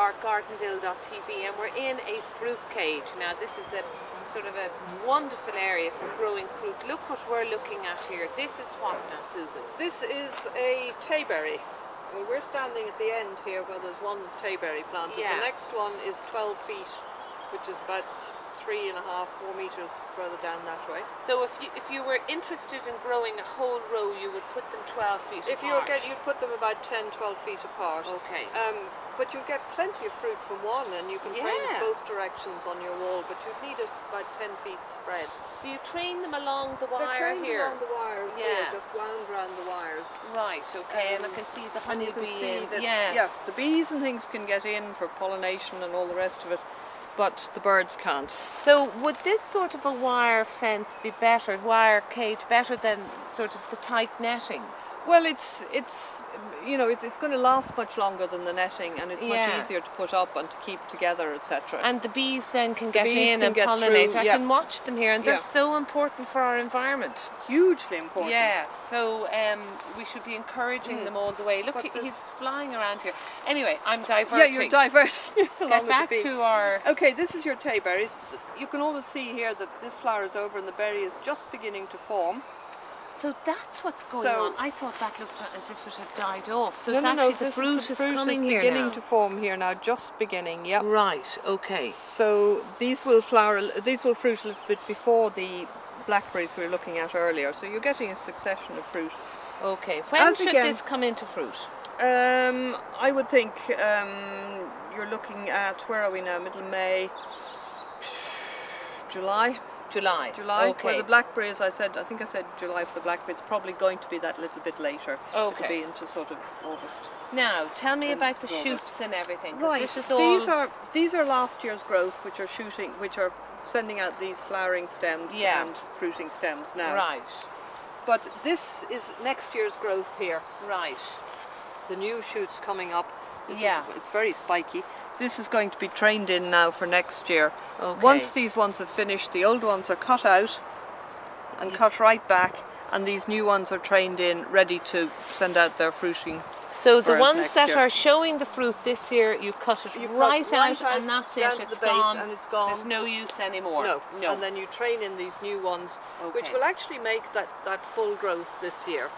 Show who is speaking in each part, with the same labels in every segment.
Speaker 1: are gardenville.tv, and we're in a fruit cage. Now this is a sort of a wonderful area for growing fruit. Look what we're looking at here. This is what now, Susan?
Speaker 2: This is a Tayberry. Well, we're standing at the end here where there's one Tayberry planted.
Speaker 1: Yeah.
Speaker 2: The next one is 12 feet, which is about 3.5, 4 meters further down that way.
Speaker 1: So if you were interested in growing a whole row, you would put them 12 feet apart?
Speaker 2: If you you'd put them about 10, 12 feet apart.
Speaker 1: Okay.
Speaker 2: But you get plenty of fruit from one, and you can train it both directions on your wall, but you'd need it about 10 feet spread.
Speaker 1: So you train them along the wire
Speaker 2: They're trained
Speaker 1: here?
Speaker 2: along the wires here, just wound around the wires.
Speaker 1: Right, okay, and I can see the honeybee in.
Speaker 2: Yeah, the bees and things can get in for pollination and all the rest of it, but the birds can't.
Speaker 1: So would this sort of a wire fence be better, wire cage, better than sort of the tight netting?
Speaker 2: Well, it's you know, it's going to last much longer than the netting, and it's much easier to put up and to keep together, etc.
Speaker 1: And the bees then can get in and pollinate. I can watch them here, and they're so important for our environment.
Speaker 2: Hugely important.
Speaker 1: Yeah, so we should be encouraging them all the way. Look, he's flying around here. Anyway, I'm diverting.
Speaker 2: Yeah, you're diverting along
Speaker 1: Get back
Speaker 2: with the bee.
Speaker 1: to our...
Speaker 2: Okay, this is your Tayberries. You can always see here that this flower is over and the berry is just beginning to form.
Speaker 1: So that's what's going on. I thought that looked as if it had died off. So it's
Speaker 2: no,
Speaker 1: actually the fruit is coming here now.
Speaker 2: beginning to form here now, just beginning. Yeah.
Speaker 1: Right. Okay.
Speaker 2: So these will fruit a little bit before the blackberries we were looking at earlier. So you're getting a succession of fruit.
Speaker 1: Okay. When should this come into fruit?
Speaker 2: I would think you're looking at, where are we now? Middle May, July.
Speaker 1: July. Okay.
Speaker 2: Where the blackberries, I think I said July for the blackberries. It's probably going to be that little bit later.
Speaker 1: Okay.
Speaker 2: It'll be into sort of August.
Speaker 1: Now, tell me about the shoots and everything.
Speaker 2: Right.
Speaker 1: This is all...
Speaker 2: These are last year's growth, which are sending out these flowering stems and fruiting stems now.
Speaker 1: Right.
Speaker 2: But this is next year's growth here.
Speaker 1: Right.
Speaker 2: The new shoots coming up. It's very spiky. This is going to be trained in now for next year.
Speaker 1: Okay.
Speaker 2: Once these ones have finished, the old ones are cut out and cut right back, and these new ones are trained in, ready to send out their fruiting.
Speaker 1: So the ones that are showing the fruit this year, you cut it right out, and that's it.
Speaker 2: It's gone. And it's gone.
Speaker 1: There's no use anymore.
Speaker 2: No. And then you train in these new ones, which will actually make that full growth this year.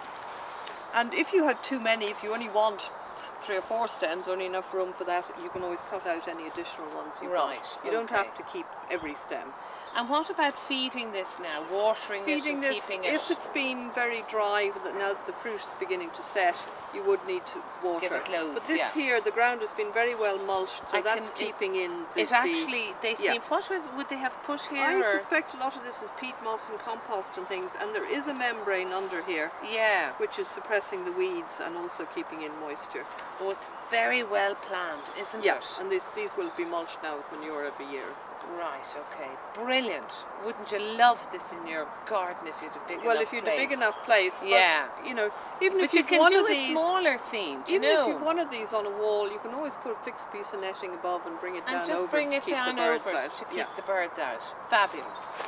Speaker 2: And if you had too many, if you only want 3 or 4 stems, only enough room for that, you can always cut out any additional ones you want. You don't have to keep every stem.
Speaker 1: And what about feeding this now, watering it and keeping it?
Speaker 2: If it's been very dry, now that the fruit is beginning to set, you would need to water.
Speaker 1: Give it loads,
Speaker 2: but this here, the ground has been very well mulched, so that's keeping in the...
Speaker 1: What would they have put here?
Speaker 2: I suspect a lot of this is peat moss and compost and things, and there is a membrane under here, which is suppressing the weeds and also keeping in moisture.
Speaker 1: Oh, it's very well planned, isn't it?
Speaker 2: Yeah, and these will be mulched now with manure every year.
Speaker 1: Right, okay. Brilliant. Wouldn't you love this in your garden if you had a big enough place?
Speaker 2: Well, if you had a big enough place, but, you know, even if
Speaker 1: you
Speaker 2: you've
Speaker 1: can
Speaker 2: one
Speaker 1: do
Speaker 2: of
Speaker 1: a
Speaker 2: these,
Speaker 1: smaller scene,
Speaker 2: if you've one of these on a wall, you can always put a fixed piece of netting above and bring it down over to keep the birds out.
Speaker 1: To keep the birds out. Fabulous.